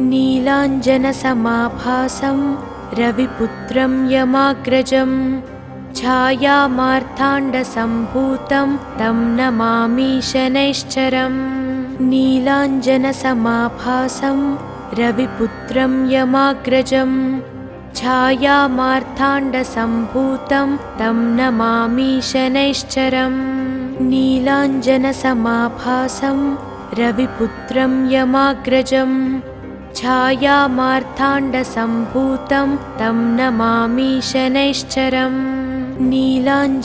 नीलाञ्जनसमाभासं रविपुत्रं यमाग्रजं छायामार्ताण्डसम्भूतं तं नमामि शनैश्चरम्। नीलाञ्जनसमाभासं रविपुत्रं यमाग्रजं छायामार्ताण्डसम्भूतं तं नमामि शनैश्चरम्। नीलाञ्जनसमाभासं रविपुत्रं यमाग्रजं छायामार्ताण्डसम्भूतं तं नमामि शनैश्चरम्। नीलाञ्जनसमाभासं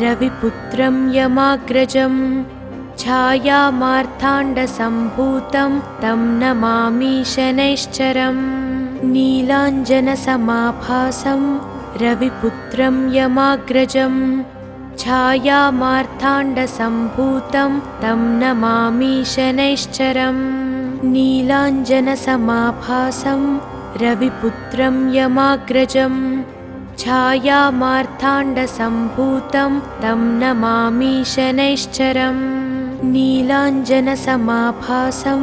रविपुत्रं यमाग्रजं छायामार्ताण्डसम्भूतं तं नमामि शनैश्चरम्। नीलाञ्जनसमाभासं रविपुत्रं यमाग्रजं छायामार्ताण्डसम्भूतं तं नमामि शनैश्चरम्। नीलाञ्जनसमाभासं रविपुत्रं यमाग्रजं छायामार्ताण्डसम्भूतं तं नमामि शनैश्चरम्। नीलाञ्जनसमाभासं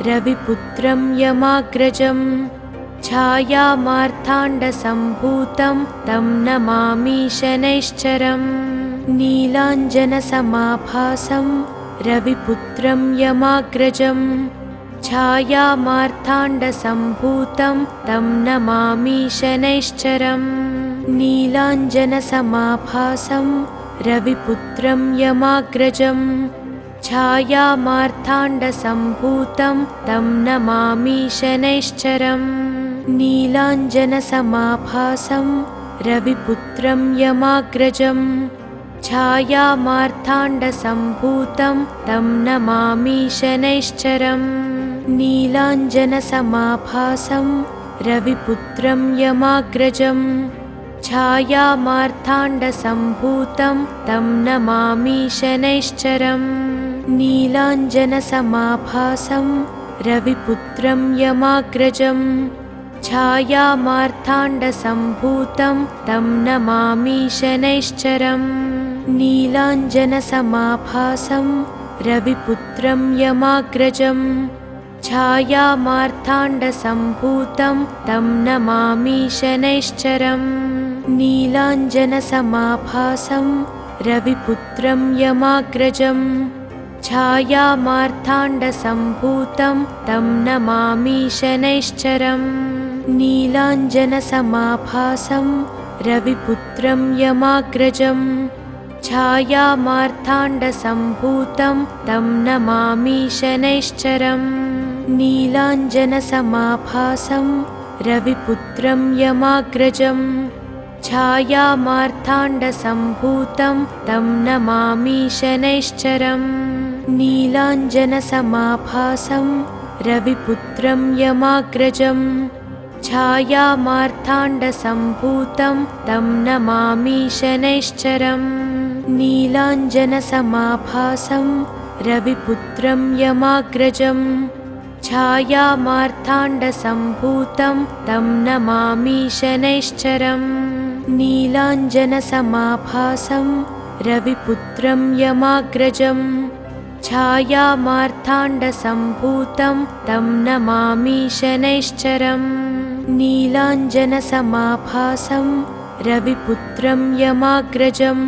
रविपुत्रं यमाग्रजं छायामार्ताण्डसम्भूतं तं नमामि शनैश्चरम्। नीलाञ्जनसमाभासं रविपुत्रं यमाग्रजं छायामार्ताण्डसम्भूतं तं नमामि शनैश्चरम्। नीलाञ्जनसमाभासं रविपुत्रं यमाग्रजं छायामार्ताण्डसम्भूतं तं नमामि शनैश्चरम्। नीलाञ्जनसमाभासं रविपुत्रं यमाग्रजं छायामार्ताण्डसम्भूतं तं नमामि शनैश्चरम्। नीलाञ्जनसमाभासं रविपुत्रं यमाग्रजं छायामार्ताण्डसम्भूतं तं नमामि शनैश्चरम्। नीलाञ्जनसमाभासं रविपुत्रं यमाग्रजं छायामार्ताण्डसम्भूतं तं नमामि शनैश्चरम्। नीलाञ्जनसमाभासं रविपुत्रं यमाग्रजं छायामार्ताण्डसम्भूतं तं नमामि शनैश्चरम्। नीलाञ्जनसमाभासं रविपुत्रं यमाग्रजं छायामार्ताण्डसम्भूतं तं नमामि शनैश्चरम्। नीलाञ्जनसमाभासं रविपुत्रं यमाग्रजं छायामार्ताण्डसम्भूतं तं नमामि शनैश्चरम्। नीलाञ्जनसमाभासं रविपुत्रं यमाग्रजं छायामार्ताण्डसम्भूतं तं नमामि शनैश्चरम्। नीलाञ्जनसमाभासं रविपुत्रं यमाग्रजं छायामार्ताण्डसम्भूतं तं नमामि शनैश्चरम्। नीलाञ्जनसमाभासं रविपुत्रं यमाग्रजं छायामार्ताण्डसम्भूतं तं नमामि शनैश्चरम्। नीलाञ्जनसमाभासं रविपुत्रं यमाग्रजं छायामार्ताण्डसम्भूतं तं नमामि शनैश्चरम्। नीलाञ्जनसमाभासं रविपुत्रं यमाग्रजं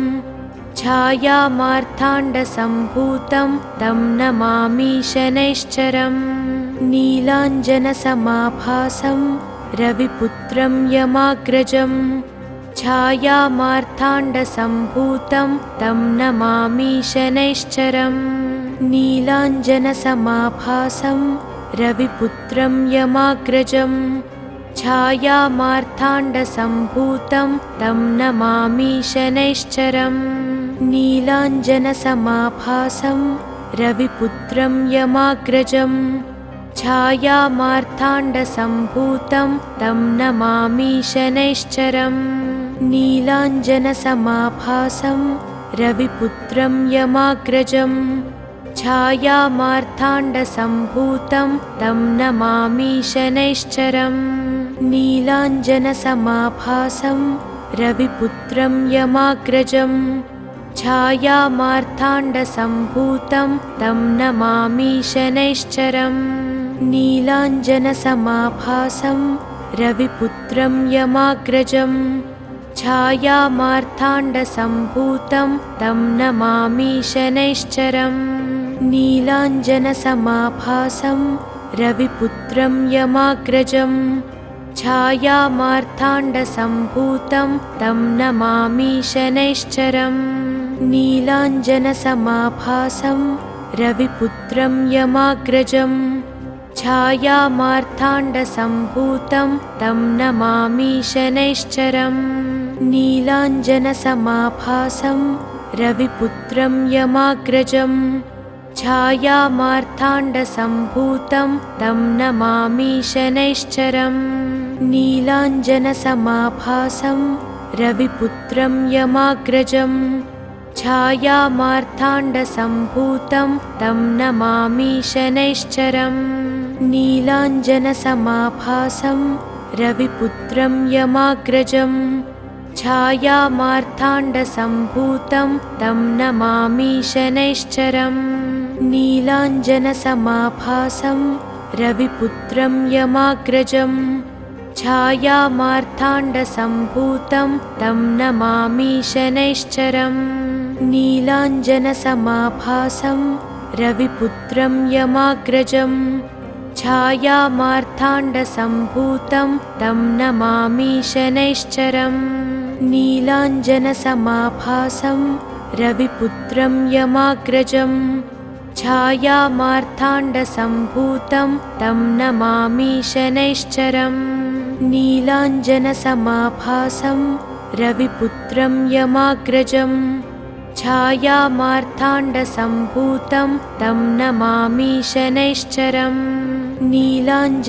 छायामार्ताण्डसम्भूतं तं नमामि शनैश्चरम्। नीलाञ्जनसमाभासं रविपुत्रं यमाग्रजं छायामार्ताण्डसम्भूतं तं नमामि शनैश्चरम्। नीलाञ्जनसमाभासं रविपुत्रं यमाग्रजं छायामार्ताण्डसम्भूतं तं नमामि शनैश्चरम्। नीलाञ्जनसमाभासं रविपुत्रं यमाग्रजं छायामार्ताण्डसम्भूतं तं नमामि शनैश्चरम्। नीलाञ्जनसमाभासं रविपुत्रं यमाग्रजं छायामार्ताण्डसम्भूतं तं नमामि शनैश्चरम्। नीलाञ्जनसमाभासं रविपुत्रं यमाग्रजं छायामार्ताण्डसम्भूतं तं नमामि शनैश्चरम्। नीलाञ्जनसमाभासं रविपुत्रं यमाग्रजं छायामार्ताण्डसम्भूतं तं नमामि शनैश्चरम् नीलाञ्जनसमाभासं रविपुत्रं यमाग्रजं छायामार्ताण्डसम्भूतं तं नमामि शनैश्चरम् नीलाञ्जनसमाभासं रविपुत्रं यमाग्रजं छायामार्ताण्डसम्भूतं तं नमामि शनैश्चरम् नीलाञ्जनसमाभासं रविपुत्रं यमाग्रजं छायामार्ताण्डसम्भूतं तं नमामि शनैश्चरम् नीलाञ्जनसमाभासं रविपुत्रं यमाग्रजं छायामार्ताण्डसम्भूतं तं नमामि शनैश्चरम् नीलाञ्जनसमाभासं रविपुत्रं यमाग्रजं छायामार्ताण्डसम्भूतं तं नमामि शनैश्चरम् नीलाञ्जनसमाभासं रविपुत्रं यमाग्रजं छायामार्ताण्डसम्भूतं तं नमामि शनैश्चरम् नीलाञ्जनसमाभासं रविपुत्रं यमाग्रजं छायामार्ताण्डसम्भूतं तं नमामि शनैश्चरम् नीलाञ्जनसमाभासं रविपुत्रं यमाग्रजं छायामार्ताण्डसम्भूतं तं नमामि शनैश्चरम् नीलाञ्जनसमाभासं रविपुत्रं यमाग्रजं छायामार्ताण्डसम्भूतं तं नमामि शनैश्चरम् नीलाञ्जनसमाभासं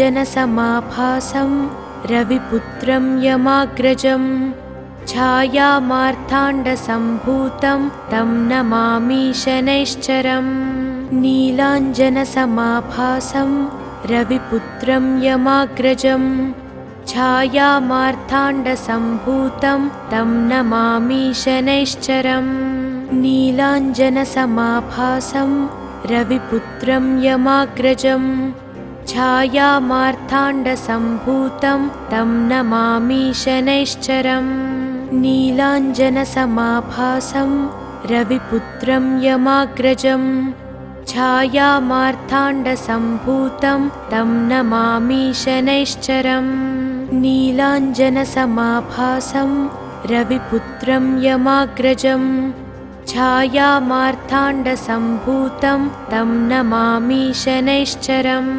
रविपुत्रं यमाग्रजं छायामार्ताण्डसम्भूतं तं नमामि शनैश्चरम् नीलाञ्जनसमाभासं रविपुत्रं यमाग्रजं छायामार्ताण्डसम्भूतं तं नमामि शनैश्चरम् नीलाञ्जनसमाभासं रविपुत्रं यमाग्रजं छायामार्ताण्डसम्भूतं तं नमामि शनैश्चरम् नीलाञ्जनसमाभासं रविपुत्रं यमाग्रजं छायामार्ताण्डसम्भूतं तं नमामि शनैश्चरम् नीलाञ्जनसमाभासं रविपुत्रं यमाग्रजं छायामार्ताण्डसम्भूतं तं नमामि शनैश्चरम्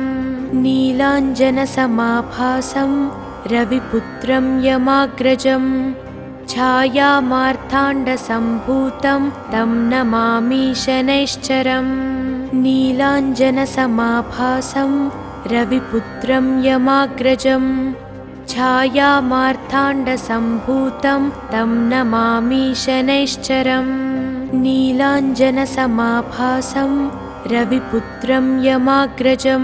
नीलाञ्जनसमाभासं रविपुत्रं यमाग्रजं छायामार्ताण्डसम्भूतं तं नमामि शनैश्चरम् नीलाञ्जनसमाभासं रविपुत्रं यमाग्रजं छायामार्ताण्डसम्भूतं तं नमामि शनैश्चरम् नीलाञ्जनसमाभासं रविपुत्रं यमाग्रजं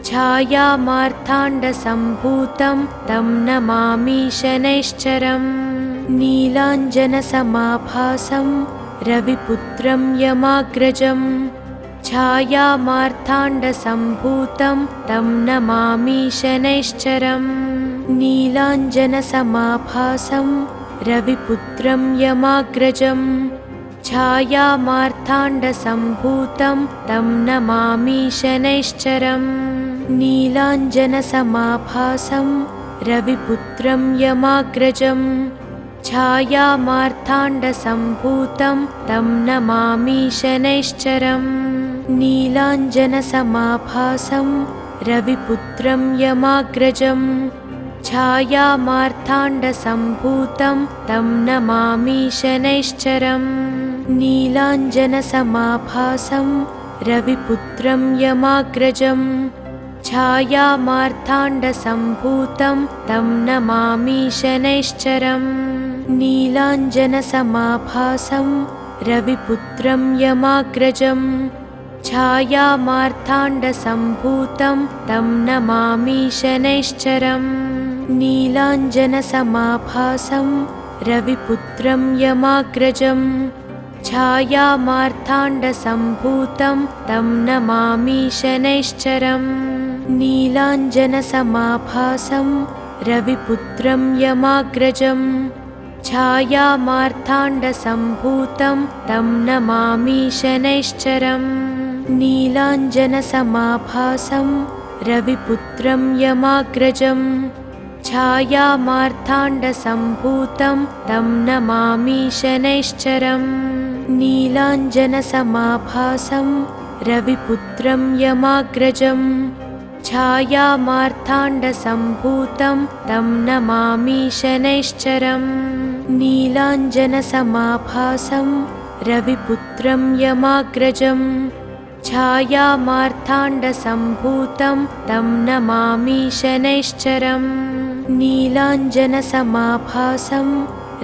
छायामार्ताण्डसम्भूतं तं नमामि शनैश्चरम् नीलाञ्जनसमाभासं रविपुत्रं यमाग्रजं छायामार्ताण्डसम्भूतं तं नमामि शनैश्चरम् नीलाञ्जनसमाभासं रविपुत्रं यमाग्रजं छायामार्ताण्डसम्भूतं तं नमामि शनैश्चरम् नीलाञ्जनसमाभासं रविपुत्रं यमाग्रजं छायामार्ताण्डसम्भूतं तं नमामि शनैश्चरम् नीलाञ्जनसमाभासं रविपुत्रं यमाग्रजं छायामार्ताण्डसम्भूतं तं नमामि शनैश्चरम् नीलाञ्जनसमाभासं रविपुत्रं यमाग्रजं छायामार्ताण्डसम्भूतं तं नमामि शनैश्चरम् नीलाञ्जनसमाभासं रविपुत्रं यमाग्रजं छायामार्ताण्डसम्भूतं तं नमामि शनैश्चरम् नीलाञ्जनसमाभासं रविपुत्रं यमाग्रजं छायामार्ताण्डसम्भूतं तं नमामि शनैश्चरम् नीलाञ्जनसमाभासं रविपुत्रं यमाग्रजं छायामार्ताण्डसम्भूतं तं नमामि शनैश्चरम् नीलाञ्जनसमाभासं रविपुत्रं यमाग्रजं छायामार्ताण्डसम्भूतं तं नमामि शनैश्चरम् नीलाञ्जनसमाभासं रविपुत्रं यमाग्रजं छायामार्ताण्डसम्भूतं तं नमामि शनैश्चरम् नीलाञ्जनसमाभासं रविपुत्रं यमाग्रजं छायामार्ताण्डसम्भूतं तं नमामि शनैश्चरम् नीलाञ्जनसमाभासं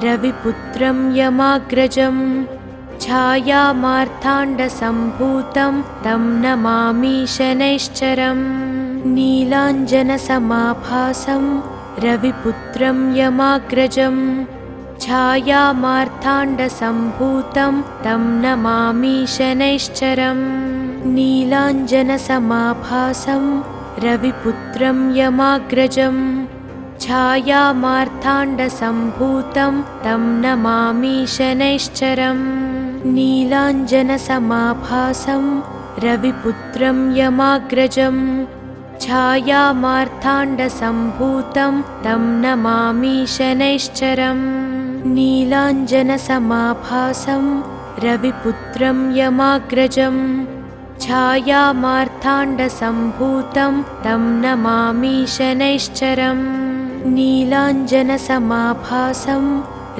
रविपुत्रं यमाग्रजं छायामार्ताण्डसम्भूतं तं नमामि शनैश्चरम् नीलाञ्जनसमाभासं रविपुत्रं यमाग्रजं छायामार्ताण्डसम्भूतं तं नमामि शनैश्चरम् नीलाञ्जनसमाभासं रविपुत्रं यमाग्रजं छायामार्ताण्डसम्भूतं तं नमामि शनैश्चरम् नीलाञ्जनसमाभासं रविपुत्रं यमाग्रजं छायामार्ताण्डसम्भूतं तं नमामि शनैश्चरम् नीलाञ्जनसमाभासं रविपुत्रं यमाग्रजं छायामार्ताण्डसम्भूतं तं नमामि शनैश्चरम् नीलाञ्जनसमाभासं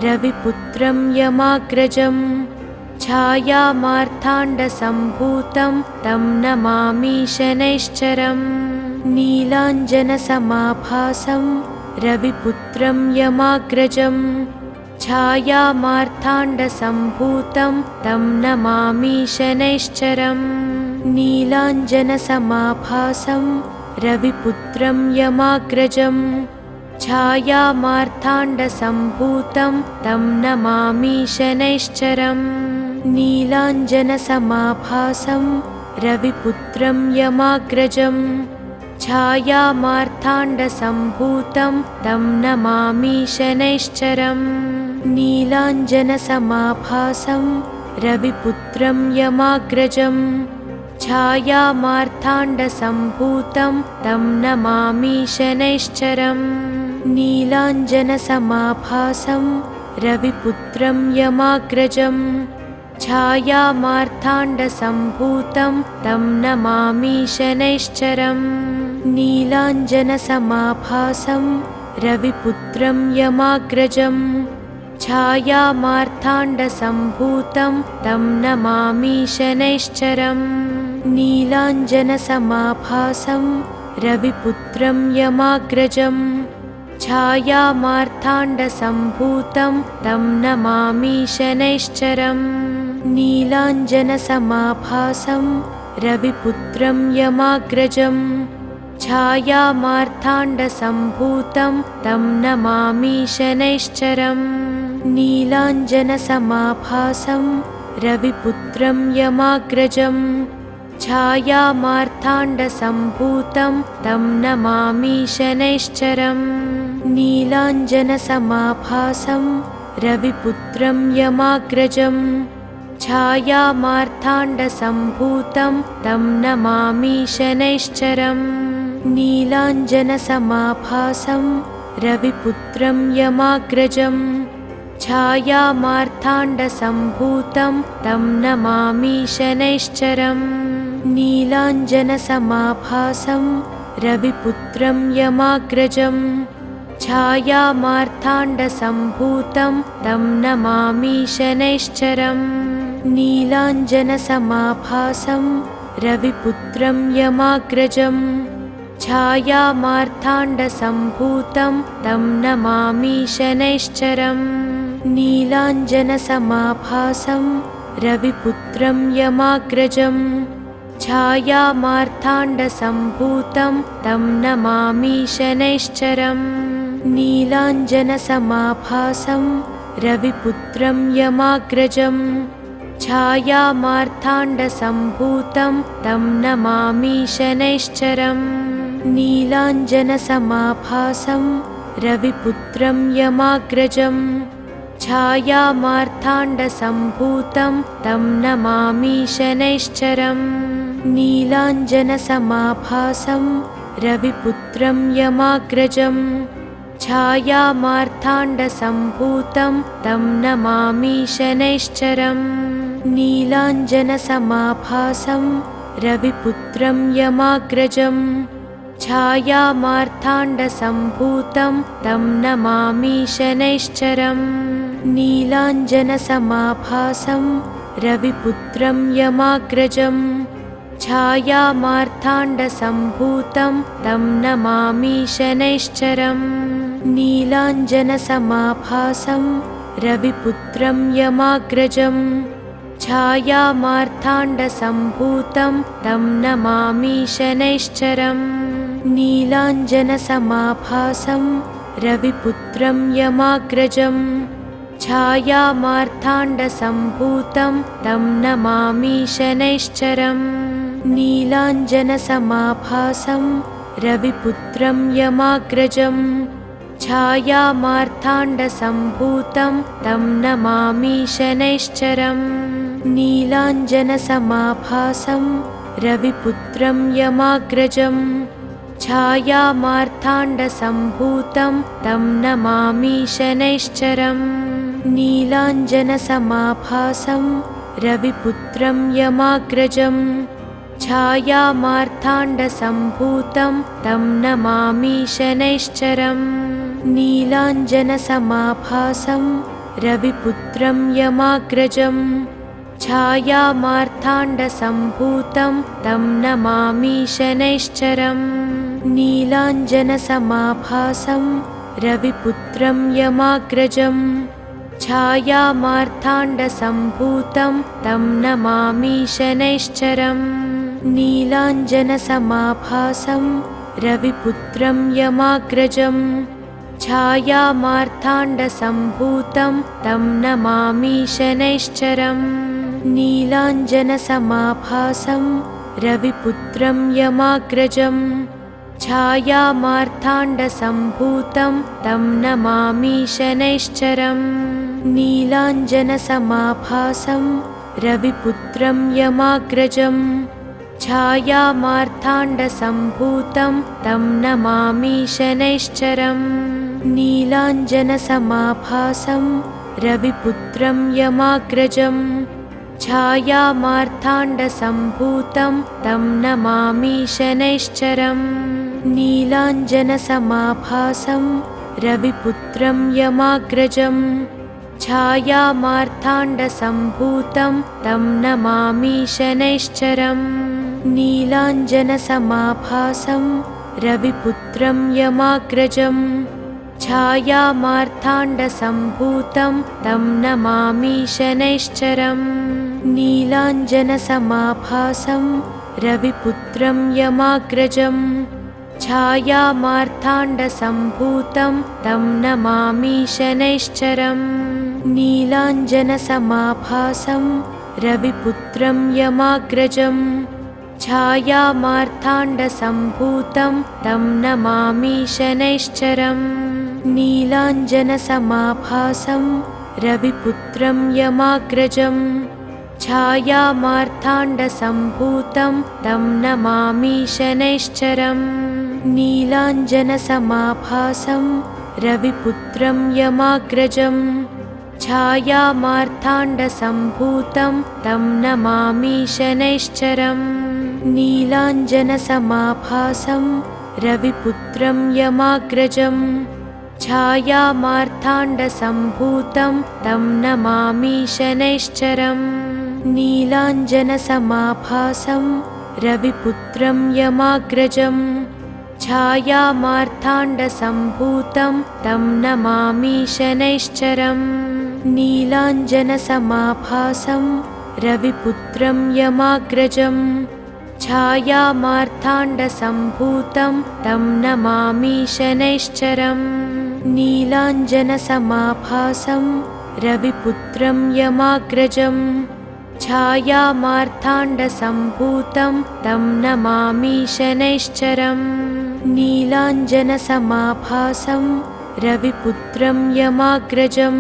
रविपुत्रं यमाग्रजं छायामार्ताण्डसम्भूतं तं नमामि शनैश्चरम् नीलाञ्जनसमाभासं रविपुत्रं यमाग्रजं छायामार्ताण्डसम्भूतं तं नमामि शनैश्चरम् नीलाञ्जनसमाभासं रविपुत्रं यमाग्रजं छायामार्ताण्डसम्भूतं तं नमामि शनैश्चरम् नीलाञ्जनसमाभासं रविपुत्रं यमाग्रजं छायामार्ताण्डसम्भूतं तं नमामि शनैश्चरम् नीलाञ्जनसमाभासं रविपुत्रं यमाग्रजं छायामार्ताण्डसम्भूतं तं नमामि शनैश्चरम् नीलाञ्जनसमाभासं रविपुत्रं यमाग्रजं छायामार्ताण्डसम्भूतं तं नमामि शनैश्चरम् नीलाञ्जनसमाभासं रविपुत्रं यमाग्रजं छायामार्ताण्डसम्भूतं तं नमामि शनैश्चरम् नीलाञ्जनसमाभासं रविपुत्रं यमाग्रजं छायामार्ताण्डसम्भूतं तं नमामि शनैश्चरम् नीलाञ्जनसमाभासं रविपुत्रं यमाग्रजं छायामार्ताण्डसम्भूतं तं नमामि शनैश्चरम् नीलाञ्जनसमाभासं रविपुत्रं यमाग्रजं छायामार्ताण्डसम्भूतं तं नमामि शनैश्चरम् नीलाञ्जनसमाभासं रविपुत्रं यमाग्रजं छायामार्ताण्डसम्भूतं तं नमामि शनैश्चरम् नीलाञ्जनसमाभासं रविपुत्रं यमाग्रजं छायामार्ताण्डसम्भूतं तं नमामि शनैश्चरम् नीलाञ्जनसमाभासं रविपुत्रं यमाग्रजं छायामार्ताण्डसम्भूतं तं नमामि शनैश्चरम् नीलाञ्जनसमाभासं रविपुत्रं यमाग्रजं छायामार्ताण्डसम्भूतं तं नमामि शनैश्चरम् नीलाञ्जनसमाभासं रविपुत्रं यमाग्रजं छायामार्ताण्डसम्भूतं तं नमामि शनैश्चरम् नीलाञ्जनसमाभासं रविपुत्रं यमाग्रजं छायामार्ताण्डसम्भूतं तं नमामि शनैश्चरम् नीलाञ्जनसमाभासं रविपुत्रं यमाग्रजं छायामार्ताण्डसम्भूतं तं नमामि शनैश्चरम् नीलाञ्जनसमाभासं रविपुत्रं यमाग्रजं छायामार्ताण्डसम्भूतं तं नमामि शनैश्चरम् नीलाञ्जनसमाभासं रविपुत्रं यमाग्रजं छायामार्ताण्डसम्भूतं तं नमामि शनैश्चरम् नीलाञ्जनसमाभासं रविपुत्रं यमाग्रजं छायामार्ताण्डसम्भूतं तं नमामि शनैश्चरम् नीलाञ्जनसमाभासं रविपुत्रं यमाग्रजं छायामार्ताण्डसम्भूतं तं नमामि शनैश्चरम् नीलाञ्जनसमाभासं रविपुत्रं यमाग्रजं छायामार्ताण्डसम्भूतं तं नमामि शनैश्चरम् नीलाञ्जनसमाभासं रविपुत्रं यमाग्रजं छायामार्ताण्डसम्भूतं तं नमामि शनैश्चरम् नीलाञ्जनसमाभासं रविपुत्रं यमाग्रजं छायामार्ताण्डसम्भूतं तं नमामि शनैश्चरम् नीलाञ्जनसमाभासं रविपुत्रं यमाग्रजं छायामार्ताण्डसम्भूतं तं नमामि शनैश्चरम् नीलाञ्जनसमाभासं रविपुत्रं यमाग्रजं छायामार्ताण्डसम्भूतं तं नमामि शनैश्चरम् नीलाञ्जनसमाभासं रविपुत्रं यमाग्रजं छायामार्ताण्डसम्भूतं तं नमामि शनैश्चरम् नीलाञ्जनसमाभासं रविपुत्रं यमाग्रजं छायामार्ताण्डसम्भूतं तं नमामि शनैश्चरम् नीलाञ्जनसमाभासं रविपुत्रं यमाग्रजं छायामार्ताण्डसम्भूतं तं नमामि शनैश्चरम् नीलाञ्जनसमाभासं रविपुत्रं यमाग्रजं छायामार्ताण्डसम्भूतं तं नमामि शनैश्चरम् नीलाञ्जनसमाभासं रविपुत्रं यमाग्रजं छायामार्ताण्डसम्भूतं तं नमामि शनैश्चरम् नीलाञ्जनसमाभासं रविपुत्रं यमाग्रजं छायामार्ताण्डसम्भूतं तं नमामि शनैश्चरम् नीलाञ्जनसमाभासं रविपुत्रं यमाग्रजं छायामार्ताण्डसम्भूतं तं नमामि शनैश्चरम् नीलाञ्जनसमाभासं रविपुत्रं यमाग्रजं छायामार्ताण्डसम्भूतं तं नमामि शनैश्चरम् नीलाञ्जनसमाभासं रविपुत्रं यमाग्रजं छायामार्ताण्डसम्भूतं तं नमामि शनैश्चरम् नीलाञ्जनसमाभासं रविपुत्रं यमाग्रजं छायामार्ताण्डसम्भूतं तं नमामि शनैश्चरम् नीलाञ्जनसमाभासं रविपुत्रं यमाग्रजं छायामार्ताण्डसम्भूतं तं नमामि शनैश्चरम् नीलाञ्जनसमाभासं रविपुत्रं यमाग्रजं छायामार्ताण्डसम्भूतं तं नमामि शनैश्चरम् नीलाञ्जनसमाभासं रविपुत्रं यमाग्रजं छायामार्ताण्डसम्भूतं तं नमामि शनैश्चरम् नीलाञ्जनसमाभासं रविपुत्रं यमाग्रजं छायामार्ताण्डसम्भूतं तं नमामि शनैश्चरम् नीलाञ्जनसमाभासं रविपुत्रं यमाग्रजं छायामार्ताण्डसम्भूतं तं नमामि शनैश्चरम् नीलाञ्जनसमाभासं रविपुत्रं यमाग्रजं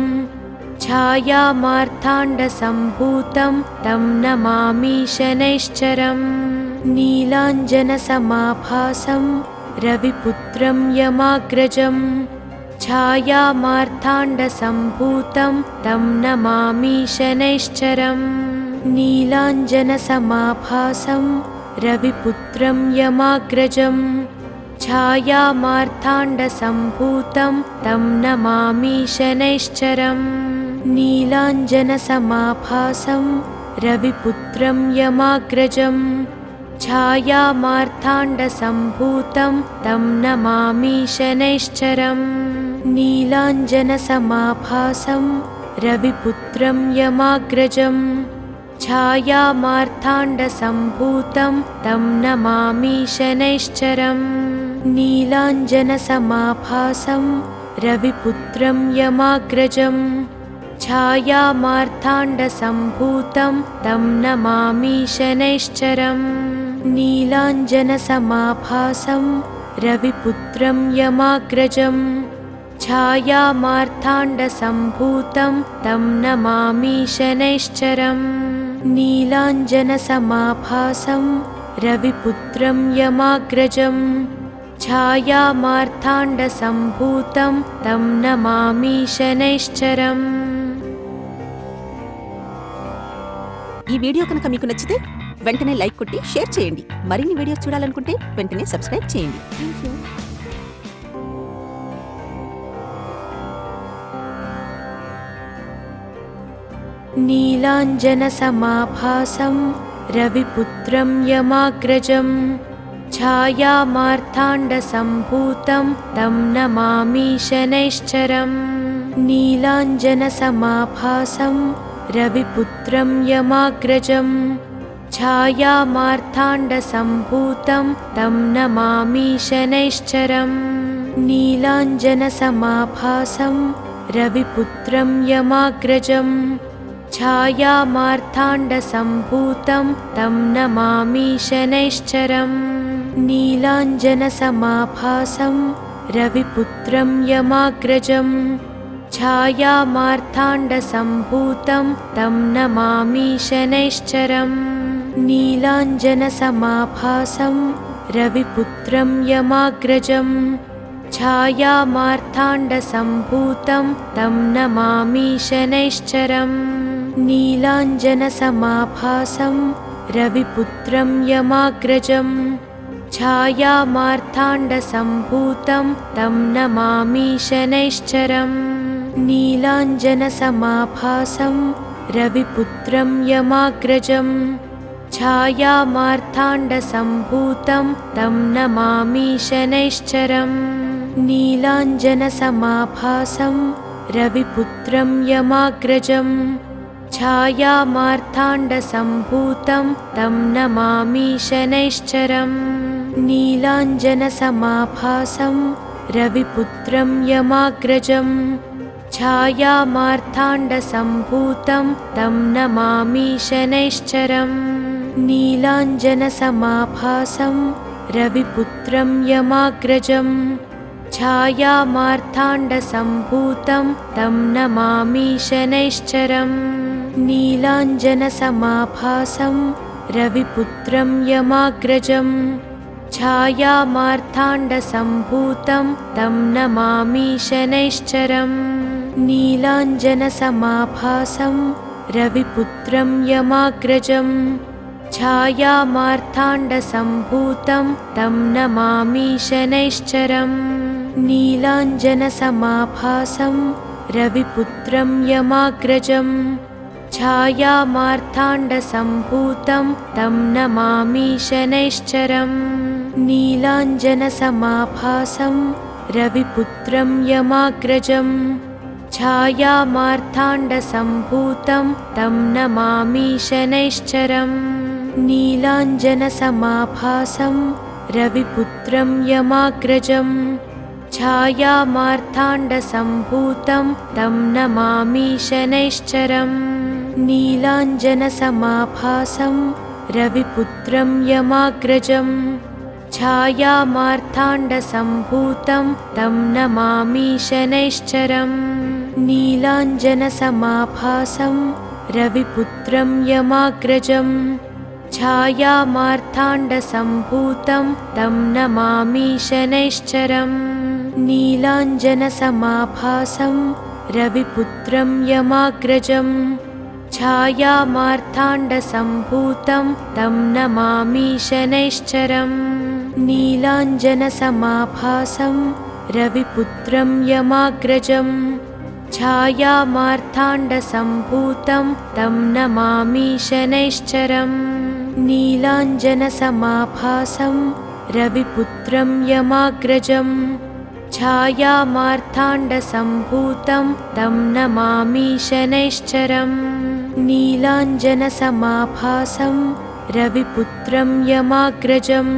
छायामार्ताण्डसम्भूतं तं नमामि शनैश्चरम् नीलाञ्जनसमाभासं रविपुत्रं यमाग्रजं छायामार्ताण्डसम्भूतं तं नमामि शनैश्चरम् नीलाञ्जनसमाभासं रविपुत्रं यमाग्रजं छायामार्ताण्डसम्भूतं तं नमामि शनैश्चरम् नीलाञ्जनसमाभासं रविपुत्रं यमाग्रजं छायामार्ताण्डसम्भूतं तं नमामि शनैश्चरम् नीलाञ्जनसमाभासं रविपुत्रं यमाग्रजं छायामार्ताण्डसम्भूतं तं नमामि शनैश्चरम् नीलाञ्जनसमाभासं रविपुत्रं यमाग्रजं छायामार्ताण्डसम्भूतं तं नमामि शनैश्चरम् नीलाञ्जनसमाभासं रविपुत्रं यमाग्रजं छायामार्ताण्डसम्भूतं तं नमामि शनैश्चरम् नीलाञ्जनसमाभासं रविपुत्रं यमाग्रजं छायामार्ताण्डसम्भूतं तं नमामि शनैश्चरम्। ఈ వీడియో కనుక మీకు నచ్చితే వెంటనే లైక్ కొట్టి షేర్ చేయండి. మరిన్ని వీడియోస్ చూడాలనుకుంటే వెంటనే సబ్స్క్రైబ్ చేయండి. థాంక్యూ. नीलाञ्जनसमाभासं रविपुत्रं यमाग्रजं छायामार्ताण्डसम्भूतं तं नमामि शनैश्चरम् नीलाञ्जनसमाभासं रविपुत्रं यमाग्रजं छायामार्ताण्डसम्भूतं तं नमामि शनैश्चरम् नीलाञ्जनसमाभासं रविपुत्रं यमाग्रजं छायामार्ताण्डसम्भूतं तं नमामि शनैश्चरम् नीलाञ्जनसमाभासं रविपुत्रं यमाग्रजं छायामार्ताण्डसम्भूतं तं नमामि शनैश्चरम् नीलाञ्जनसमाभासं रविपुत्रं यमाग्रजं छायामार्ताण्डसम्भूतं तं नमामि शनैश्चरम् नीलाञ्जनसमाभासं रविपुत्रं यमाग्रजं छायामार्ताण्डसम्भूतं तं नमामि शनैश्चरम् नीलाञ्जनसमाभासं रविपुत्रं यमाग्रजं छायामार्ताण्डसम्भूतं तं नमामि शनैश्चरम् नीलाञ्जनसमाभासं रविपुत्रं यमाग्रजं छायामार्ताण्डसम्भूतं तं नमामि शनैश्चरम् नीलाञ्जनसमाभासं रविपुत्रं यमाग्रजं छायामार्ताण्डसम्भूतं तं नमामि शनैश्चरम् नीलाञ्जनसमाभासं रविपुत्रं यमाग्रजं छायामार्ताण्डसम्भूतं तं नमामि शनैश्चरम् नीलाञ्जनसमाभासं रविपुत्रं यमाग्रजं छायामार्ताण्डसम्भूतं तं नमामि शनैश्चरम् नीलाञ्जनसमाभासं रविपुत्रं यमाग्रजं छायामार्ताण्डसम्भूतं तं नमामि शनैश्चरम् नीलाञ्जनसमाभासं रविपुत्रं यमाग्रजं छायामार्ताण्डसम्भूतं तं नमामि शनैश्चरम् नीलाञ्जनसमाभासं रविपुत्रं यमाग्रजं छायामार्ताण्डसम्भूतं तं नमामि शनैश्चरम् नीलाञ्जनसमाभासं रविपुत्रं यमाग्रजं छायामार्ताण्डसम्भूतं तं नमामि शनैश्चरम् नीलाञ्जनसमाभासं रविपुत्रं यमाग्रजं छायामार्ताण्डसम्भूतं मार्ताण्डसम्भूतं तं नमामि शनैश्चरम् नीलाञ्जनसमाभासं रविपुत्रं यमाग्रजं छायामार्ताण्डसम्भूतं तं नमामि शनैश्चरम् नीलाञ्जनसमाभासं रविपुत्रं यमाग्रजं छायामार्ताण्डसम्भूतं तं नमामि शनैश्चरम् नीलाञ्जनसमाभासं रविपुत्रं यमाग्रजं छायामार्ताण्डसम्भूतं तं नमामि शनैश्चरम् नीलाञ्जनसमाभासं रविपुत्रं यमाग्रजं छायामार्ताण्डसम्भूतं तं नमामि शनैश्चरम् नीलाञ्जनसमाभासं रविपुत्रं यमाग्रजं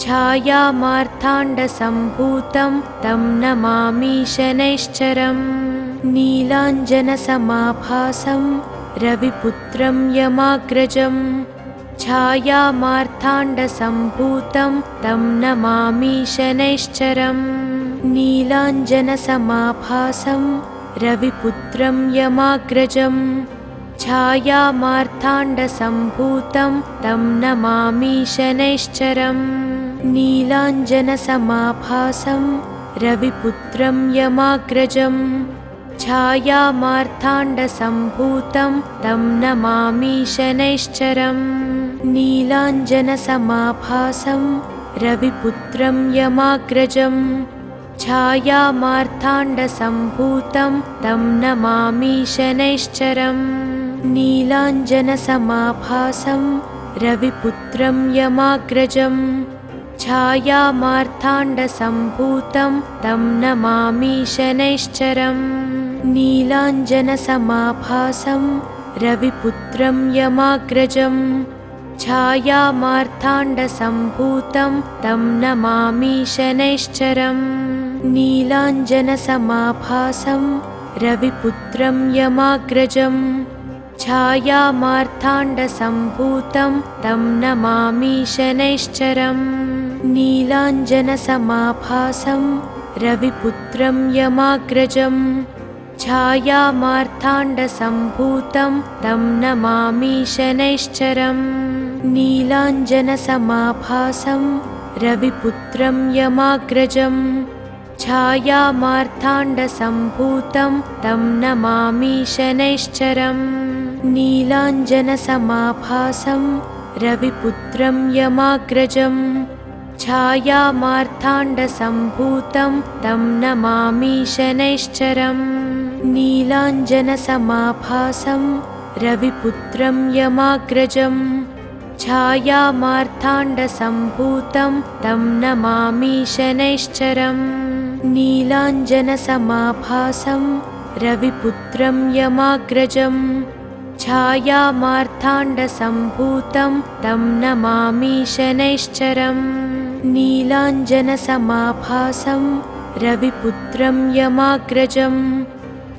छायामार्ताण्डसम्भूतं तं नमामि शनैश्चरम् नीलाञ्जनसमाभासं रविपुत्रं यमाग्रजं छायामार्ताण्डसम्भूतं तं नमामि शनैश्चरम् नीलाञ्जनसमाभासं रविपुत्रं यमाग्रजं छायामार्ताण्डसम्भूतं तं नमामि शनैश्चरम् नीलाञ्जनसमाभासं रविपुत्रं यमाग्रजं छायामार्ताण्डसम्भूतं तं नमामि शनैश्चरम् नीलाञ्जनसमाभासं रविपुत्रं यमाग्रजं छायामार्ताण्डसम्भूतं तं नमामि शनैश्चरम् नीलाञ्जनसमाभासं रविपुत्रं यमाग्रजं छायामार्ताण्डसम्भूतं तं नमामि शनैश्चरम् नीलाञ्जनसमाभासं रविपुत्रं यमाग्रजं छायामार्ताण्डसम्भूतं तं नमामि शनैश्चरम् नीलाञ्जनसमाभासं रविपुत्रं यमाग्रजं छायामार्ताण्डसम्भूतं तं नमामि शनैश्चरम् नीलाञ्जनसमाभासं रविपुत्रं यमाग्रजं छायामार्ताण्डसम्भूतं तं नमामि शनैश्चरम् नीलाञ्जनसमाभासं रविपुत्रं यमाग्रजं छायामार्ताण्डसम्भूतं तं नमामि शनैश्चरम् नीलाञ्जनसमाभासं रविपुत्रं यमाग्रजं छायामार्ताण्डसम्भूतं तं नमामि शनैश्चरम् नीलाञ्जनसमाभासं रविपुत्रं यमाग्रजं छायामार्ताण्डसम्भूतं तं नमामि शनैश्चरम् नीलाञ्जनसमाभासं रविपुत्रं यमाग्रजं छायामार्ताण्डसम्भूतं तं नमामि शनैश्चरम् नीलाञ्जनसमाभासं रविपुत्रं यमाग्रजं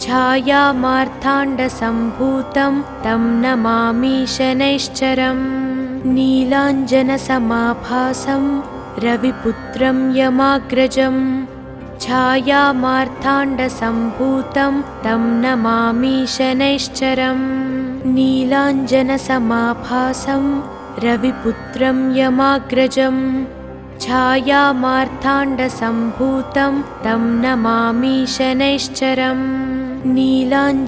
छायामार्ताण्डसम्भूतं तं नमामि शनैश्चरम् नीलाञ्जनसमाभासं रविपुत्रं यमाग्रजं छायामार्ताण्डसम्भूतं तं नमामि शनैश्चरम् नीलाञ्जनसमाभासं रविपुत्रं यमाग्रजं छायामार्ताण्डसम्भूतं तं नमामि शनैश्चरम् नीलाञ्जनसमाभासं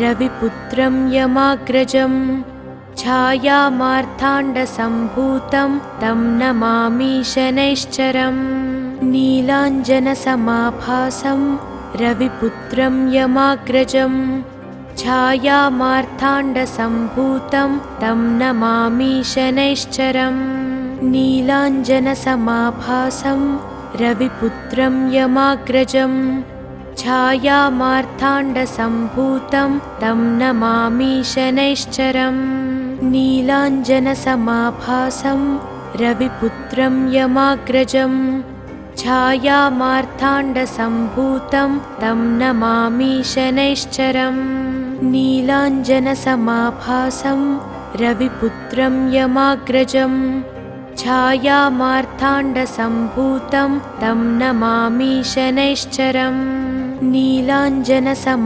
रविपुत्रं यमाग्रजं छायामार्ताण्डसम्भूतं तं नमामि शनैश्चरम् नीलाञ्जनसमाभासं रविपुत्रं यमाग्रजं छायामार्ताण्डसम्भूतं तं नमामि शनैश्चरम् नीलाञ्जनसमाभासं रविपुत्रं यमाग्रजं छायामार्ताण्डसम्भूतं तं नमामि शनैश्चरम् नीलाञ्जनसमाभासं रविपुत्रं यमाग्रजं छायामार्ताण्डसम्भूतं तं नमामि शनैश्चरम् नीलाञ्जनसमाभासं रविपुत्रं यमाग्रजं छायामार्ताण्डसम्भूतं तं नमामि शनैश्चरम् नीलाञ्जनसम